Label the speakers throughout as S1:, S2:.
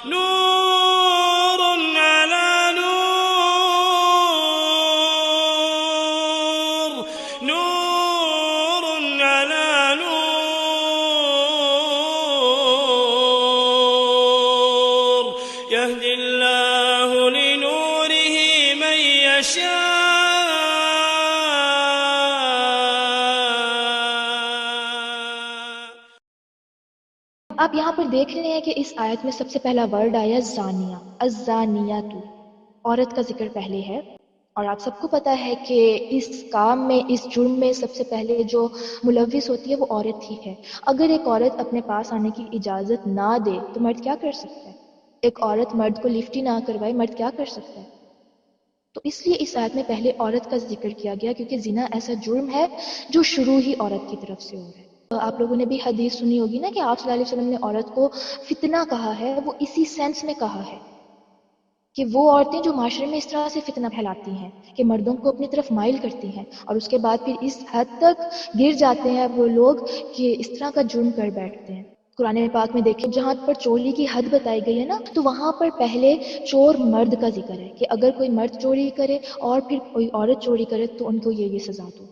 S1: نور على نور، نور على نور، يهدي الله لنوره من يشاء.
S2: آپ یہاں پر دیکھ رہے ہیں کہ اس آیت میں سب سے پہلا ورڈ آیا زانیہ، الزانیۃ، عورت کا ذکر پہلے ہے. اور آپ سب کو پتا ہے کہ اس کام میں، اس جرم میں سب سے پہلے جو ملوث ہوتی ہے وہ عورت ہی ہے. اگر ایک عورت اپنے پاس آنے کی اجازت نہ دے تو مرد کیا کر سکتا ہے؟ ایک عورت مرد کو لفٹ ہی نہ کروائے، مرد کیا کر سکتا ہے؟ تو اس لیے اس آیت میں پہلے عورت کا ذکر کیا گیا، کیونکہ زنا ایسا جرم ہے جو شروع ہی عورت کی طرف سے ہو رہا ہے. آپ لوگوں نے بھی حدیث سنی ہوگی نا کہ آپ صلی اللہ علیہ وسلم نے عورت کو فتنہ کہا ہے. وہ اسی سینس میں کہا ہے کہ وہ عورتیں جو معاشرے میں اس طرح سے فتنہ پھیلاتی ہیں کہ مردوں کو اپنی طرف مائل کرتی ہیں، اور اس کے بعد پھر اس حد تک گر جاتے ہیں وہ لوگ کہ اس طرح کا جرم کر بیٹھتے ہیں. قرآن پاک میں دیکھیں جہاں پر چوری کی حد بتائی گئی ہے نا، تو وہاں پر پہلے چور مرد کا ذکر ہے کہ اگر کوئی مرد چوری کرے اور پھر کوئی عورت چوری کرے تو ان کو یہ سزا دو.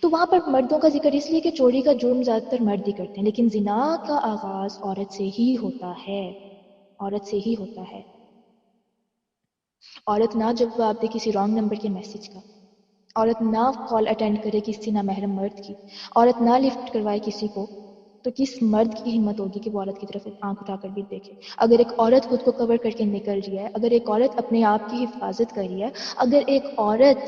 S2: تو وہاں پر مردوں کا ذکر اس لیے کہ چوری کا جرم زیادہ تر مرد ہی کرتے ہیں، لیکن زنا کا آغاز عورت سے ہی ہوتا ہے، عورت سے ہی ہوتا ہے. عورت نہ جواب دے کسی رانگ نمبر کے میسج کا، عورت نہ کال اٹینڈ کرے کسی نامحرم مرد کی، عورت نہ لفٹ کروائے کسی کو، تو کس مرد کی ہمت ہوگی کہ وہ عورت کی طرف آنکھ اٹھا کر بھی دیکھے؟ اگر ایک عورت خود کو کور کر کے نکل رہی ہے، اگر ایک عورت اپنے آپ کی حفاظت کر رہی ہے، اگر ایک عورت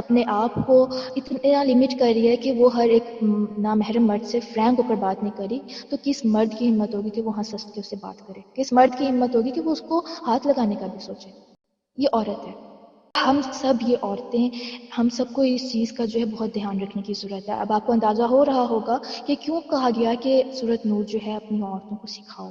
S2: اپنے آپ کو اتنا لمٹ کر رہی ہے کہ وہ ہر ایک نامحرم مرد سے فرینک ہو کر بات نہیں کری، تو کس مرد کی ہمت ہوگی کہ وہ ہنس ہنس کے اس سے بات کرے؟ کس مرد کی ہمت ہوگی کہ وہ اس کو ہاتھ لگانے کا بھی سوچے؟ یہ عورت ہے. ہم سب یہ عورتیں، ہم سب کو اس چیز کا جو ہے بہت دھیان رکھنے کی ضرورت ہے. اب آپ کو اندازہ ہو رہا ہوگا کہ کیوں کہا گیا کہ سورۃ نور جو ہے اپنی عورتوں کو سکھاؤ.